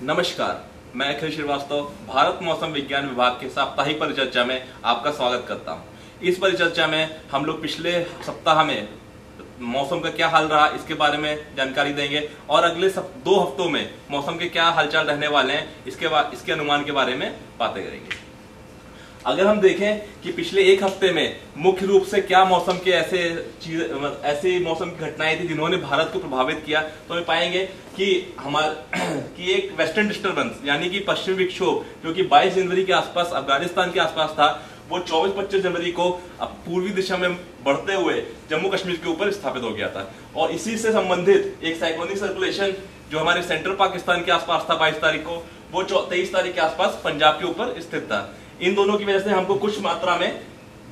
नमस्कार, मैं अखिल श्रीवास्तव भारत मौसम विज्ञान विभाग के साप्ताहिक परिचर्चा में आपका स्वागत करता हूं। इस परिचर्चा में हम लोग पिछले सप्ताह में मौसम का क्या हाल रहा इसके बारे में जानकारी देंगे और अगले 2 हफ्तों में मौसम के क्या हालचाल रहने वाले हैं इसके अनुमान के बारे में बातें करेंगे। अगर हम देखें कि पिछले 1 हफ्ते में मुख्य रूप से क्या मौसम के ऐसे मौसम की घटनाएं थी जिन्होंने भारत को प्रभावित किया, तो हम पाएंगे कि कि एक वेस्टर्न डिस्टर्बेंस यानी कि पश्चिमी विक्षोभ जो कि 22 जनवरी के आसपास अफगानिस्तान के आसपास था, वो 24-25 जनवरी को पूर्वी दिशा में बढ़ते हुए जम्मू कश्मीर के ऊपर स्थापित हो गया था। और इसी से संबंधित एक साइक्लोनिक सर्कुलेशन जो हमारे सेंट्रल पाकिस्तान के आसपास था 22 तारीख को, वो 23 तारीख के आसपास पंजाब के ऊपर स्थित था। इन दोनों की वजह से हमको कुछ मात्रा में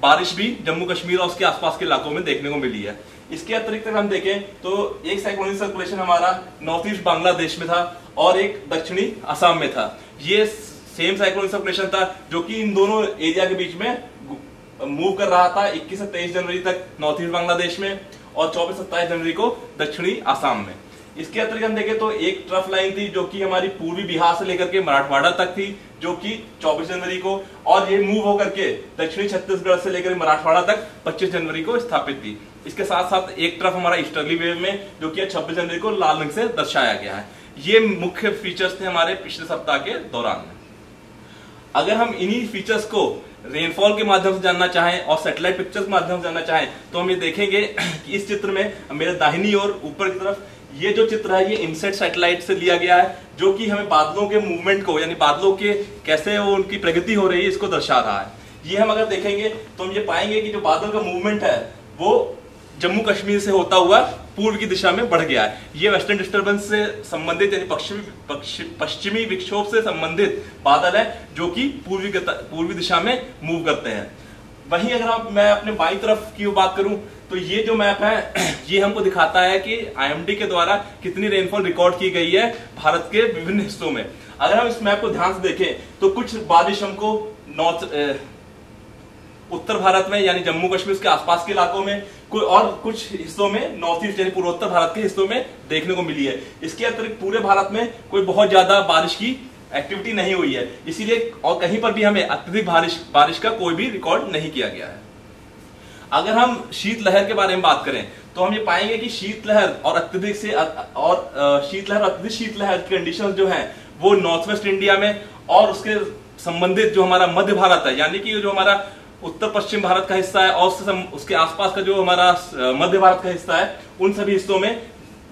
बारिश भी जम्मू कश्मीर और उसके आसपास के इलाकों में देखने को मिली है। इसके अतिरिक्त अगर हम देखें तो एक साइक्लोनिक सर्कुलेशन हमारा नॉर्थ ईस्ट बांग्लादेश में था और एक दक्षिणी असम में था। ये सेम साइक्लोनिक सर्कुलेशन था जो कि इन दोनों एरिया के बीच में मूव कर रहा था 21 से 23 जनवरी तक नॉर्थ ईस्ट बांग्लादेश में और 24-27 जनवरी को दक्षिणी असम में। इसके अतिरिक्त हम देखें तो एक ट्रफ लाइन थी जो कि हमारी पूर्वी बिहार से लेकर के मराठवाड़ा तक थी, जो कि 24 जनवरी को, और ये मूव होकर के दक्षिणी छत्तीसगढ़ से लेकर मराठवाड़ा तक 25 जनवरी को स्थापित थी। इसके साथ साथ एक ट्रफ हमारा ईस्टर्ली वेव में जो कि 26 जनवरी को लाल रंग से दर्शाया गया है। ये मुख्य फीचर्स थे हमारे पिछले सप्ताह के दौरान। अगर हम इन्हीं फीचर्स को रेनफॉल के माध्यम से जानना चाहें और सैटेलाइट पिक्चर्स के माध्यम से जानना चाहें तो हम ये देखेंगे कि इस चित्र में मेरे दाहिनी ओर ऊपर की तरफ ये जो चित्र है ये इनसेट सैटेलाइट से लिया गया है, जो कि हमें बादलों के मूवमेंट को यानी बादलों के कैसे वो उनकी प्रगति हो रही है इसको दर्शा रहा है। ये हम अगर देखेंगे तो हम ये पाएंगे कि जो बादल का मूवमेंट है वो जम्मू कश्मीर से होता हुआ पूर्व की दिशा में बढ़ गया है। ये वेस्टर्न डिस्टर्बेंस से संबंधित यानी पश्चिमी विक्षोभ से संबंधित बादल है जो कि पूर्वी दिशा में मूव करते हैं। वहीं अगर मैं अपने बाईं तरफ की बात करूं तो ये जो मैप है ये हमको दिखाता है कि आईएमडी के द्वारा कितनी रेनफॉल रिकॉर्ड की गई है भारत के विभिन्न हिस्सों में। अगर हम इस मैप को ध्यान से देखें तो कुछ बारिश हमको उत्तर भारत में यानी जम्मू कश्मीर के आसपास के इलाकों में, कोई और कुछ हिस्सों में नॉर्थ ईस्ट यानी पूर्वोत्तर भारत के हिस्सों में देखने को मिली है। इसके अतिरिक्त पूरे भारत में कोई बहुत ज्यादा बारिश की एक्टिविटी नहीं हुई है, इसीलिए और कहीं पर भी हमें अत्यधिक बारिश का कोई भी रिकॉर्ड नहीं किया गया है। अगर हम शीतलहर के बारे में बात करें तो हम ये पाएंगे कि शीतलहर और अत्यधिक शीतलहर की कंडीशंस जो हैं वो नॉर्थ वेस्ट इंडिया में और उसके संबंधित जो हमारा मध्य भारत है यानी कि जो हमारा उत्तर पश्चिम भारत का हिस्सा है और उसके आसपास का जो हमारा मध्य भारत का हिस्सा है, उन सभी हिस्सों में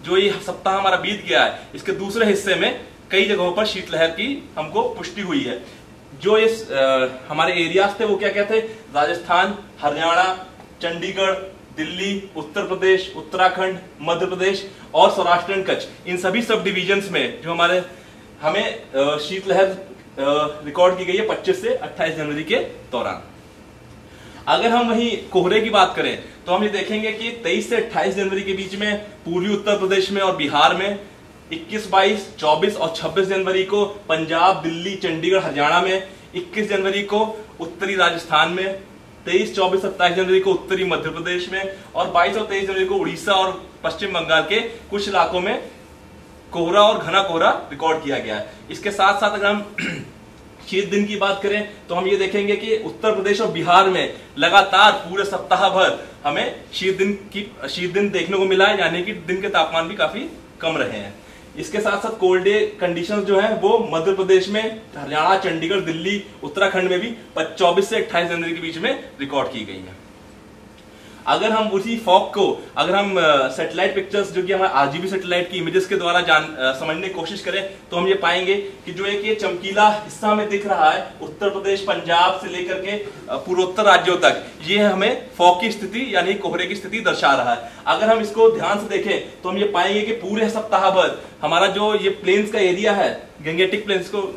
जो ये सप्ताह हमारा बीत गया है इसके दूसरे हिस्से में कई जगहों पर शीतलहर की हमको पुष्टि हुई है। जो इस हमारे एरियाज थे वो क्या क्या थे? राजस्थान, हरियाणा, चंडीगढ़, दिल्ली, उत्तर प्रदेश, उत्तराखंड, मध्य प्रदेश और सौराष्ट्र एंड कच्छ, इन सभी सब डिविजन्स में जो हमें शीतलहर रिकॉर्ड की गई है 25 से 28 जनवरी के दौरान। अगर हम वहीं कोहरे की बात करें तो हम ये देखेंगे कि 23 से 28 जनवरी के बीच में पूर्वी उत्तर प्रदेश में और बिहार में, 21, 22, 24 और 26 जनवरी को पंजाब, दिल्ली, चंडीगढ़, हरियाणा में, 21 जनवरी को उत्तरी राजस्थान में, 23, 24, 27 जनवरी को उत्तरी मध्य प्रदेश में और 22 और 23 जनवरी को उड़ीसा और पश्चिम बंगाल के कुछ इलाकों में कोहरा और घना कोहरा रिकॉर्ड किया गया है। इसके साथ साथ अगर हम शीत दिन की बात करें तो हम ये देखेंगे कि उत्तर प्रदेश और बिहार में लगातार पूरे सप्ताह भर हमें शीत दिन देखने को मिला है, यानी कि दिन के तापमान भी काफी कम रहे हैं। इसके साथ साथ कोल्ड डे कंडीशंस जो है वो मध्य प्रदेश में, हरियाणा, चंडीगढ़, दिल्ली, उत्तराखंड में भी 24 से 28 जनवरी के बीच में रिकॉर्ड की गई है। अगर हम उसी फॉग को अगर हम सैटेलाइट पिक्चर्स जो कि हमारे आरजीबी सैटेलाइट की इमेजेस के द्वारा समझने की कोशिश करें तो हम ये पाएंगे कि जो एक ये चमकीला हिस्सा हमें दिख रहा है उत्तर प्रदेश, पंजाब से लेकर के पूर्वोत्तर राज्यों तक, ये हमें फॉग की स्थिति यानी कोहरे की स्थिति दर्शा रहा है। अगर हम इसको ध्यान से देखें तो हम ये पाएंगे कि पूरे सप्ताह भर हमारा जो ये प्लेन्स का एरिया है, गंगेटिक प्लेन्स को,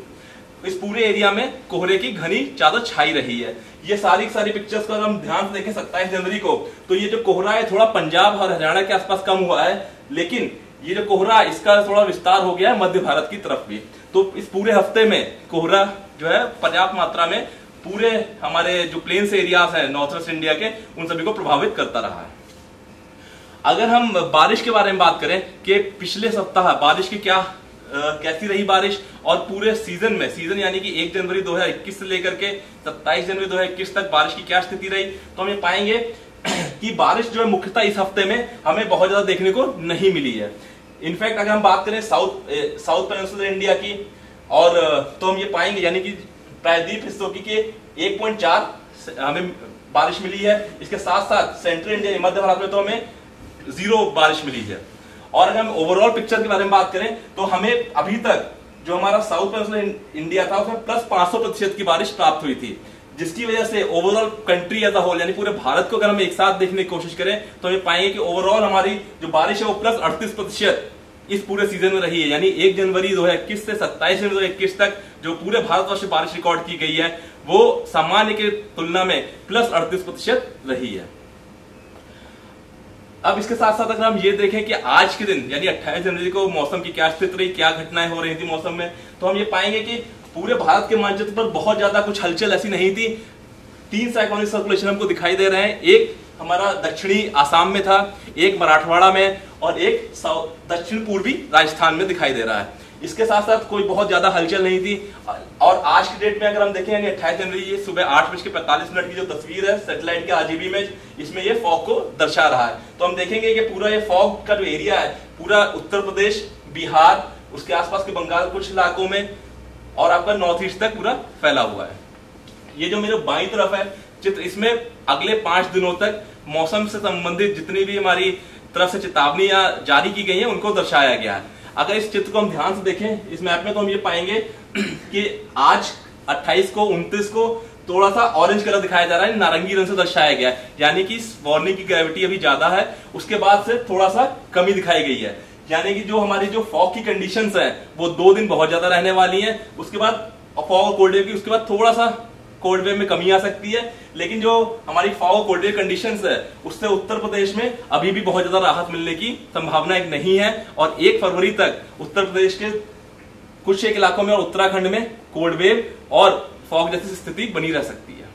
इस पूरे एरिया में कोहरे की घनी चादर छाई रही है। ये सारी पिक्चर्स को अगर हम ध्यान से देखें 27 जनवरी को तो ये जो कोहरा है थोड़ा पंजाब और हरियाणा के आसपास कम हुआ है, लेकिन ये जो कोहरा इसका थोड़ा विस्तार हो गया है मध्य भारत की तरफ भी। तो इस पूरे हफ्ते में कोहरा जो है पर्याप्त मात्रा में पूरे हमारे जो प्लेन्स एरियाज है नॉर्थ वेस्ट इंडिया के, उन सभी को प्रभावित करता रहा है। अगर हम बारिश के बारे में बात करें कि पिछले सप्ताह बारिश की क्या कैसी रही बारिश और पूरे सीजन में, सीजन यानी कि 1 जनवरी 2021 से लेकर के 27 जनवरी 2021 तक बारिश की क्या स्थिति रही, तो हम ये पाएंगे कि बारिश जो है मुख्यतः इस हफ्ते में हमें बहुत ज्यादा देखने को नहीं मिली है। इनफैक्ट अगर हम बात करें साउथ पेनिनसुलर इंडिया की, और तो हम ये पाएंगे यानी कि प्रायद्वीप हिस्सों की 1.4 हमें बारिश मिली है। इसके साथ साथ सेंट्रल इंडिया, मध्य भारत में तो हमें 0 बारिश मिली है। और अगर हम ओवरऑल पिक्चर के बारे में बात करें तो हमें अभी तक जो हमारा साउथ पेनिनसुलर इंडिया था उसमें प्लस 500% की बारिश प्राप्त हुई थी, जिसकी वजह से overall country as a whole यानी पूरे भारत को अगर हम एक साथ देखने की कोशिश करें तो ये पाएंगे कि ओवरऑल हमारी जो बारिश है वो प्लस 38% इस पूरे सीजन में रही है। यानी 1 जनवरी 2021 से 27 जनवरी 2021 तक जो पूरे भारतवर्ष में बारिश रिकॉर्ड की गई है वो सामान्य की तुलना में प्लस 38% रही है। अब इसके साथ साथ अगर हम ये देखें कि आज के दिन यानी 28 जनवरी को मौसम की क्या स्थिति रही, क्या घटनाएं हो रही थी मौसम में, तो हम ये पाएंगे कि पूरे भारत के मानचित्र पर बहुत ज्यादा कुछ हलचल ऐसी नहीं थी। 3 साइक्लोनिक सर्कुलेशन हमको दिखाई दे रहे हैं, एक हमारा दक्षिणी आसाम में था, एक मराठवाड़ा में और एक दक्षिण पूर्वी राजस्थान में दिखाई दे रहा है। इसके साथ साथ कोई बहुत ज्यादा हलचल नहीं थी। और आज की डेट में अगर हम देखें यानी 28 जनवरी ये सुबह 8:45 की जो तस्वीर है सैटेलाइट के RGB इमेज, इसमें ये फॉग को दर्शा रहा है। तो हम देखेंगे कि पूरा ये फॉग का जो एरिया है पूरा उत्तर प्रदेश, बिहार, उसके आसपास के बंगाल कुछ इलाकों में और आपका नॉर्थ ईस्ट तक पूरा फैला हुआ है। ये जो मेरे बाईं तरफ है चित्र, इसमें अगले 5 दिनों तक मौसम से संबंधित जितनी भी हमारी तरफ से चेतावनियां जारी की गई हैं उनको दर्शाया गया है। अगर इस चित्र को हम ध्यान से देखें इस मैप में तो हम ये पाएंगे कि आज 28 को 29 को थोड़ा सा ऑरेंज कलर दिखाया जा रहा है, नारंगी रंग से दर्शाया गया है, यानी कि इस वार्निंग की ग्रेविटी अभी ज्यादा है। उसके बाद से थोड़ा सा कमी दिखाई गई है, यानी कि जो हमारी जो फॉग की कंडीशंस है वो 2 दिन बहुत ज्यादा रहने वाली हैं। उसके बाद फॉग और कोल्ड वेव की उसके बाद थोड़ा सा कोल्ड वेव में कमी आ सकती है, लेकिन जो हमारी फॉग कोल्ड वेव कंडीशंस है उससे उत्तर प्रदेश में अभी भी बहुत ज्यादा राहत मिलने की संभावना एक नहीं है। और 1 फरवरी तक उत्तर प्रदेश के कुछ एक इलाकों में और उत्तराखंड में कोल्ड वेव और फॉग जैसी स्थिति बनी रह सकती है।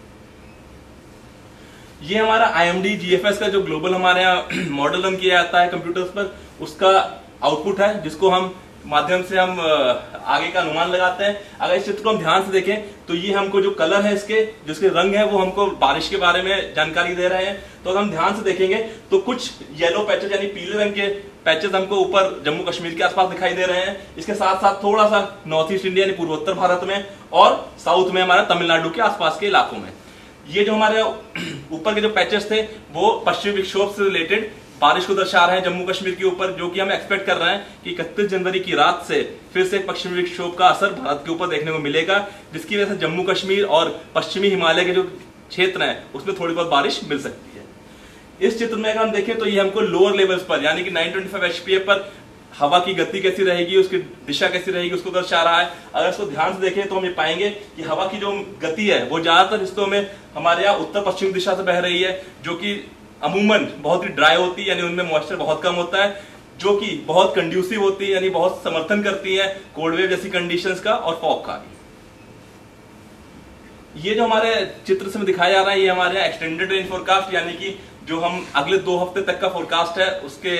ये हमारा IMD GFS का जो ग्लोबल हमारे यहाँ मॉडल रन किया जाता है कंप्यूटर्स पर, उसका आउटपुट है जिसको हम माध्यम से हम आगे का अनुमान लगाते हैं। अगर इस चित्र को हम ध्यान से देखें तो ये हमको जो कलर है इसके जिसके रंग है वो हमको बारिश के बारे में जानकारी दे रहे हैं। तो अगर हम ध्यान से देखेंगे तो कुछ येलो पैचेस यानी पीले रंग के पैचेस हमको ऊपर जम्मू कश्मीर के आसपास दिखाई दे रहे हैं। इसके साथ साथ थोड़ा सा नॉर्थ ईस्ट इंडिया यानी पूर्वोत्तर भारत में और साउथ में हमारा तमिलनाडु के आसपास के इलाकों में। ये जो हमारे ऊपर के जो पैचेस थे वो पश्चिमी विक्षोभ से रिलेटेड बारिश को दर्शा रहे हैं जम्मू कश्मीर के ऊपर, जो कि हम एक्सपेक्ट कर रहे हैं कि 31 जनवरी की रात से फिर से पश्चिमी विक्षोभ का असर भारत के ऊपर देखने को मिलेगा, जिसकी वजह से जम्मू कश्मीर और पश्चिमी हिमालय के जो क्षेत्र हैं उसमें थोड़ी बहुत बारिश मिल सकती है। इस चित्र में अगर हम देखें तो ये हमको लोअर लेवल्स पर यानी कि 925 HPA पर हवा की गति कैसी रहेगी, उसकी दिशा कैसी रहेगी उसको दर्शा रहा है। अगर इसको ध्यान से देखें तो हम ये पाएंगे कि हवा की जो गति है वो ज्यादातर हिस्सों में हमारे यहाँ उत्तर पश्चिम दिशा से बह रही है, जो कि अमूमन बहुत ही ड्राई होती है यानी उनमें मॉइस्चर बहुत कम होता है, जो कि बहुत कंड्यूसिव होती है यानी बहुत समर्थन करती है कोल्ड वेव जैसी कंडीशंस का और फॉग का। ये जो हमारे चित्र से दिखाया जा रहा है ये हमारे एक्सटेंडेड रेंज फोरकास्ट यानी कि जो हम अगले 2 हफ्ते तक का फोरकास्ट है उसके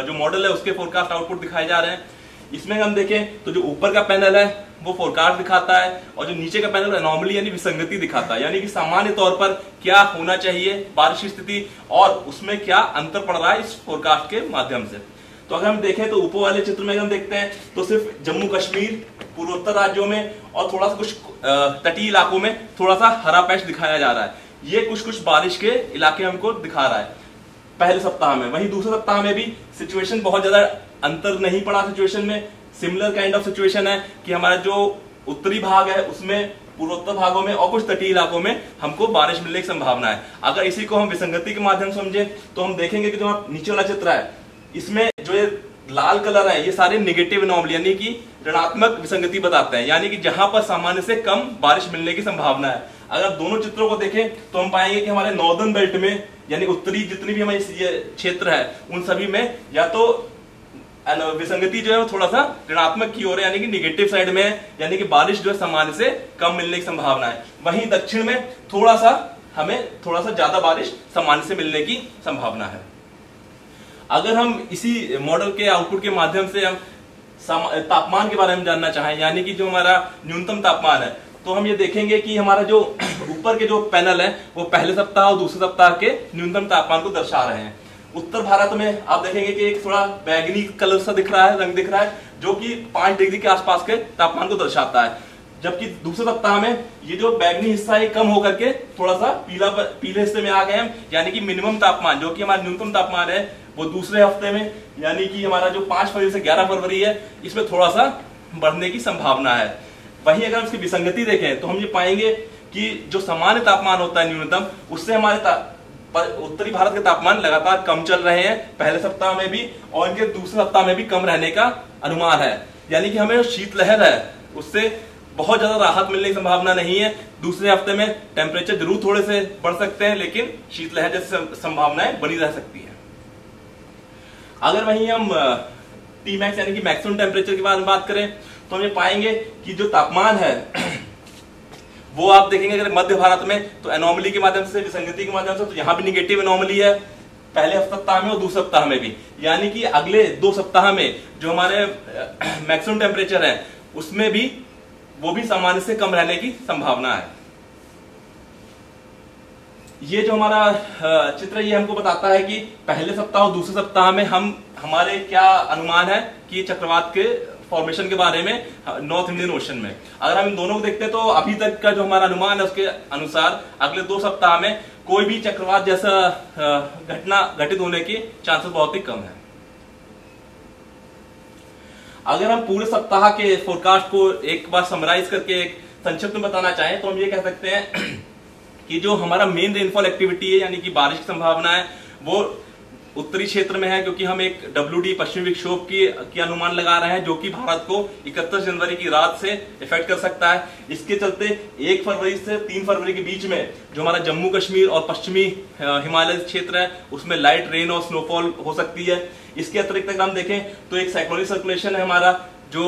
जो मॉडल है उसके फोरकास्ट आउटपुट दिखाए जा रहे हैं। इसमें हम देखें तो जो ऊपर का पैनल है वो फोरकास्ट दिखाता है और जो नीचे का पैनल एनॉमली यानी विसंगति दिखाता है, यानी कि सामान्य तौर पर क्या होना चाहिए बारिश की स्थिति और उसमें क्या अंतर पड़ रहा है इस फोरकास्ट के माध्यम से। तो अगर हम देखें तो ऊपर वाले चित्र में हम देखते हैं तो सिर्फ जम्मू कश्मीर, पूर्वोत्तर राज्यों में और थोड़ा सा कुछ तटीय इलाकों में थोड़ा सा हरा पैच दिखाया जा रहा है। ये कुछ बारिश के इलाके हमको दिखा रहा है पहले सप्ताह में। वहीं दूसरे सप्ताह में भी सिचुएशन बहुत ज्यादा अंतर नहीं पड़ा, सिचुएशन में सिमिलर काइंड ऑफ सिचुएशन है कि हमारा जो उत्तरी भाग है उसमें, पूर्वोत्तर भागों में और कुछ तटीय इलाकों में हमको बारिश मिलने की संभावना है। अगर इसी को हम विसंगति के माध्यम से समझे तो हम देखेंगे कि जो नीचे वाला चित्र है इसमें जो ये लाल कलर है ये सारे नेगेटिव एनॉमली यानी कि ऋणात्मक विसंगति बताते हैं, यानी कि जहां पर सामान्य से कम बारिश मिलने की संभावना है। अगर दोनों चित्रों को देखें तो हम पाएंगे कि हमारे नॉर्दर्न बेल्ट में यानी उत्तरी जितनी भी हमारी क्षेत्र है उन सभी में या तो विसंगति जो है वो थोड़ा सा ऋणात्मक की ओर है यानी कि निगेटिव साइड में है, यानी कि बारिश जो है सामान्य से कम मिलने की संभावना है। वहीं दक्षिण में हमें थोड़ा सा ज्यादा बारिश सामान्य से मिलने की संभावना है। अगर हम इसी मॉडल के आउटपुट के माध्यम से हम तापमान के बारे में जानना चाहें, यानी कि जो हमारा न्यूनतम तापमान है, तो हम ये देखेंगे कि हमारा जो ऊपर के जो पैनल है वो पहले सप्ताह और दूसरे सप्ताह के न्यूनतम तापमान को दर्शा रहे हैं। उत्तर भारत में आप देखेंगे कि एक थोड़ा बैगनी कलर सा दिख रहा है, रंग दिख रहा है, जो कि 5 डिग्री के आसपास के तापमान को दर्शाता है। जबकि दूसरे सप्ताह में ये जो बैगनी हिस्सा है कम होकर के थोड़ा सा पीले हिस्से में आ गए हैं, यानी कि मिनिमम तापमान जो कि हमारा न्यूनतम तापमान है वो दूसरे हफ्ते में, यानी कि हमारा जो 5 फरवरी से 11 फरवरी है, इसमें थोड़ा सा बढ़ने की संभावना है। वहीं अगर इसकी विसंगति देखें तो हम ये पाएंगे कि जो सामान्य तापमान होता है न्यूनतम, उससे हमारे उत्तरी भारत के तापमान लगातार कम चल रहे हैं पहले सप्ताह में भी, और इनके दूसरे सप्ताह में भी कम रहने का अनुमान है। यानी कि हमें शीतलहर है उससे बहुत ज्यादा राहत मिलने की संभावना नहीं है। दूसरे हफ्ते में टेम्परेचर जरूर थोड़े से बढ़ सकते हैं, लेकिन शीतलहर जैसी संभावनाएं बनी रह सकती है। अगर वहीं हम टी मैक्स यानी कि मैक्सिमम टेम्परेचर के बारे में बात करें तो हम ये पाएंगे कि जो तापमान है वो आप देखेंगे अगर मध्य भारत में तो एनोमली के माध्यम से, विसंगति के माध्यम से, तो यहाँ भी निगेटिव एनोमली है पहले सप्ताह में और दूसरे सप्ताह में भी। यानी कि अगले 2 सप्ताह में जो हमारे मैक्सिमम टेम्परेचर है उसमें भी वो भी सामान्य से कम रहने की संभावना है। ये जो हमारा चित्र ये हमको बताता है कि पहले सप्ताह और दूसरे सप्ताह में हमारे क्या अनुमान है कि चक्रवात के फॉर्मेशन के बारे में नॉर्थ इंडियन ओशन में। अगर हम इन दोनों को देखते हैं तो अभी तक का जो हमारा अनुमान है उसके अनुसार अगले 2 सप्ताह में कोई भी चक्रवात जैसा घटना घटित होने के चांसेस बहुत ही कम है। अगर हम पूरे सप्ताह के फोरकास्ट को एक बार समराइज करके एक संक्षिप्त में बताना चाहें तो हम ये कह सकते हैं कि जो हमारा मेन रेनफॉल एक्टिविटी है यानी कि बारिश की संभावना है वो उत्तरी क्षेत्र में है, क्योंकि हम एक WD पश्चिमी विक्षोभ की अनुमान लगा रहे हैं जो कि भारत को 31 जनवरी की रात से इफेक्ट कर सकता है। इसके चलते 1 फरवरी से 3 फरवरी के बीच में जो हमारा जम्मू कश्मीर और पश्चिमी हिमालय क्षेत्र है उसमें लाइट रेन और स्नोफॉल हो सकती है। इसके अतिरिक्त अगर हम देखें तो एक साइक्लोनिक सर्कुलेशन है हमारा जो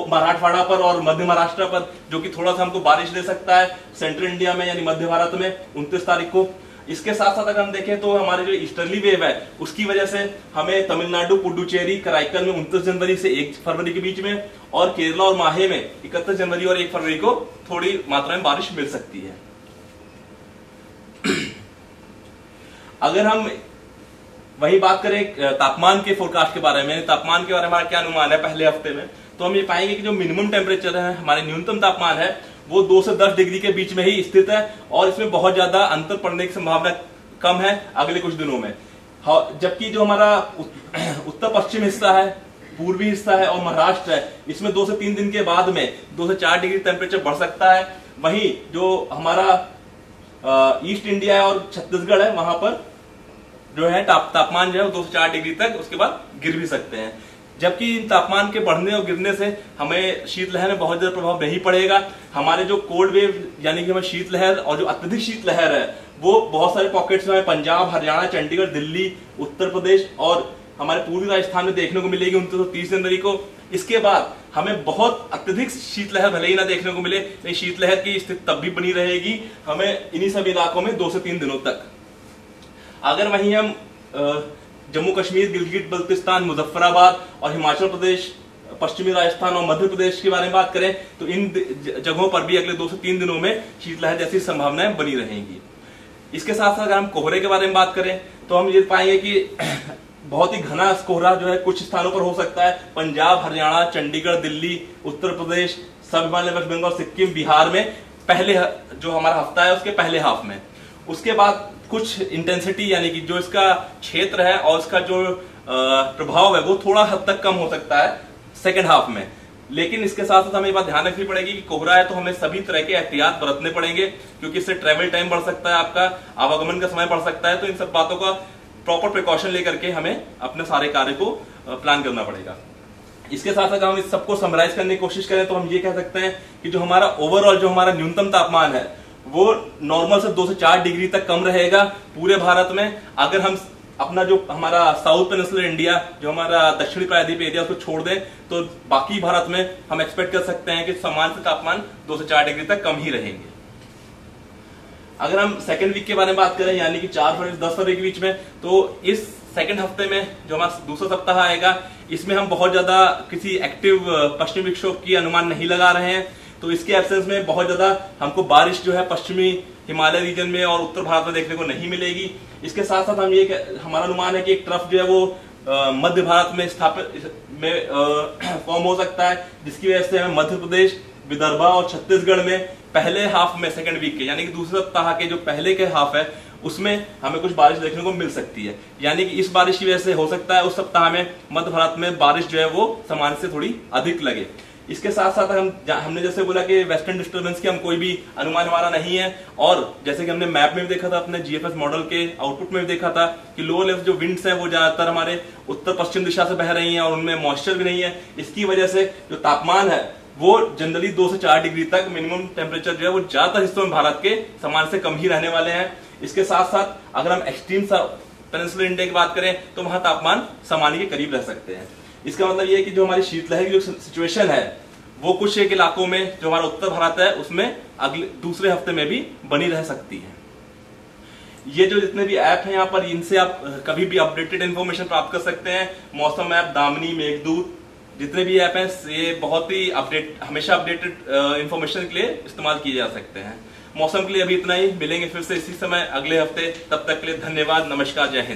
मराठवाड़ा पर और मध्य महाराष्ट्र पर, जो कि थोड़ा सा हमको बारिश दे सकता है सेंट्रल इंडिया में यानी मध्य भारत में 29 तारीख को। इसके साथ साथ अगर हम देखें तो हमारे जो ईस्टर्ली वेव है उसकी वजह से हमें तमिलनाडु पुडुचेरी कराईकल में 29 जनवरी से 1 फरवरी के बीच में, और केरला और माहे में 31 जनवरी और 1 फरवरी को थोड़ी मात्रा में बारिश मिल सकती है। अगर हम वही बात करें तापमान के फोरकास्ट के बारे में, तापमान के बारे में हमारा क्या अनुमान है पहले हफ्ते में, तो हम ये पाएंगे कि जो मिनिमम टेम्परेचर है हमारे न्यूनतम तापमान है वो 2 से 10 डिग्री के बीच में ही स्थित है, और इसमें बहुत ज्यादा अंतर पड़ने की संभावना कम है अगले कुछ दिनों में। जबकि जो हमारा उत्तर पश्चिम हिस्सा है, पूर्वी हिस्सा है और महाराष्ट्र है, इसमें 2 से 3 दिन के बाद में 2 से 4 डिग्री टेम्परेचर बढ़ सकता है। वहीं जो हमारा ईस्ट इंडिया है और छत्तीसगढ़ है वहां पर जो है तापमान जो है 2 से 4 डिग्री तक उसके बाद गिर भी सकते हैं। जबकि तापमान के बढ़ने और गिरने से हमें शीतलहर में बहुत ज्यादा प्रभाव नहीं पड़ेगा। हमारे जो कोल्ड वेव यानी कि हमें शीतलहर और जो अत्यधिक शीतलहर है वो बहुत सारे पॉकेट्स में पंजाब, हरियाणा, चंडीगढ़, दिल्ली, उत्तर प्रदेश और हमारे पूर्वी राजस्थान में देखने को मिलेगी 29-30 जनवरी को। इसके बाद हमें बहुत अत्यधिक शीतलहर भले ही ना देखने को मिले, लेकिन शीतलहर की स्थिति तब भी बनी रहेगी हमें इन्हीं सभी इलाकों में 2 से 3 दिनों तक। अगर वहीं हम जम्मू कश्मीर, गिलगिट बल्तिस्तान, मुजफ्फराबाद और हिमाचल प्रदेश, पश्चिमी राजस्थान और मध्य प्रदेश के बारे में बात करें तो इन जगहों पर भी अगले 2 से 3 दिनों में शीतलहर जैसी संभावनाएं बनी रहेंगी। इसके साथ साथ अगर हम कोहरे के बारे में बात करें तो हम ये पाएंगे कि बहुत ही घना कोहरा जो है कुछ स्थानों पर हो सकता है। पंजाब, हरियाणा, चंडीगढ़, दिल्ली, उत्तर प्रदेश, सब हिमालय, वेस्ट बंगाल, सिक्किम, बिहार में पहले जो हमारा हफ्ता है उसके पहले हाफ में। उसके बाद कुछ इंटेंसिटी यानी कि जो इसका क्षेत्र है और इसका जो प्रभाव है वो थोड़ा हद तक कम हो सकता है सेकेंड हाफ में। लेकिन इसके साथ साथ हमें ये बात ध्यान रखनी पड़ेगी कि कोहरा है तो हमें सभी तरह के एहतियात बरतने पड़ेंगे, क्योंकि इससे ट्रेवल टाइम बढ़ सकता है, आपका आवागमन का समय बढ़ सकता है। तो इन सब बातों का प्रॉपर प्रिकॉशन लेकर के हमें अपने सारे कार्य को प्लान करना पड़ेगा। इसके साथ साथ हम इस सबको समराइज करने की कोशिश करें तो हम ये कह सकते हैं कि जो हमारा ओवरऑल जो हमारा न्यूनतम तापमान है वो नॉर्मल से 2 से 4 डिग्री तक कम रहेगा पूरे भारत में। अगर हम अपना जो हमारा साउथ पेनिनसुलर इंडिया जो हमारा दक्षिणी प्रायद्वीप एरिया उसको छोड़ दें तो बाकी भारत में हम एक्सपेक्ट कर सकते हैं कि सामान्य तापमान 2 से 4 डिग्री तक कम ही रहेंगे। अगर हम सेकेंड वीक के बारे में बात करें यानी कि 4 फरवरी से 10 फरवरी के बीच में, तो इस सेकंड हफ्ते में जो हमारा दूसरा सप्ताह आएगा, इसमें हम बहुत ज्यादा किसी एक्टिव पश्चिमी विक्षोभ की अनुमान नहीं लगा रहे हैं। तो इसके एब्सेंस में बहुत ज्यादा हमको बारिश जो है पश्चिमी हिमालय रीजन में और उत्तर भारत में देखने को नहीं मिलेगी। इसके साथ साथ हम ये हमारा अनुमान है कि एक ट्रफ जो है वो मध्य भारत में स्थापित में फॉर्म हो सकता है, जिसकी वजह से हमें मध्य प्रदेश, विदर्भा और छत्तीसगढ़ में पहले हाफ में, सेकंड वीक के यानी कि दूसरे सप्ताह के जो पहले के हाफ है उसमें हमें कुछ बारिश देखने को मिल सकती है। यानी कि इस बारिश की वजह से हो सकता है उस सप्ताह में मध्य भारत में बारिश जो है वो सामान्य से थोड़ी अधिक लगे। इसके साथ साथ हमने जैसे बोला कि वेस्टर्न डिस्टर्बेंस की हम कोई भी अनुमान हमारा नहीं है, और जैसे कि हमने मैप में भी देखा था, अपने जीएफएस मॉडल के आउटपुट में भी देखा था कि लो लेवल जो विंड्स हैं वो ज्यादातर हमारे उत्तर पश्चिम दिशा से बह रही हैं और उनमें मॉइस्चर भी नहीं है। इसकी वजह से जो तापमान है वो जनरली 2 से 4 डिग्री तक मिनिमम टेम्परेचर जो है वो ज्यादातर हिस्सों में भारत के सामान्य से कम ही रहने वाले हैं। इसके साथ साथ अगर हम एक्सट्रीम पेनिनसुलर इंडिया की बात करें तो वहां तापमान सामान्य के करीब रह सकते हैं। इसका मतलब ये है कि जो हमारी शीतलहर की जो सिचुएशन है वो कुछ एक इलाकों में जो हमारा उत्तर भारत है उसमें अगले दूसरे हफ्ते में भी बनी रह सकती है। ये जो जितने भी ऐप हैं यहाँ पर, इनसे आप कभी भी अपडेटेड इन्फॉर्मेशन प्राप्त कर सकते हैं। मौसम ऐप, दामिनी, मेघदूत, जितने भी ऐप हैं ये बहुत ही हमेशा अपडेटेड इन्फॉर्मेशन के लिए इस्तेमाल किए जा सकते हैं। मौसम के लिए अभी इतना ही, मिलेंगे फिर से इसी समय अगले हफ्ते। तब तक के लिए धन्यवाद, नमस्कार, जय हिंद।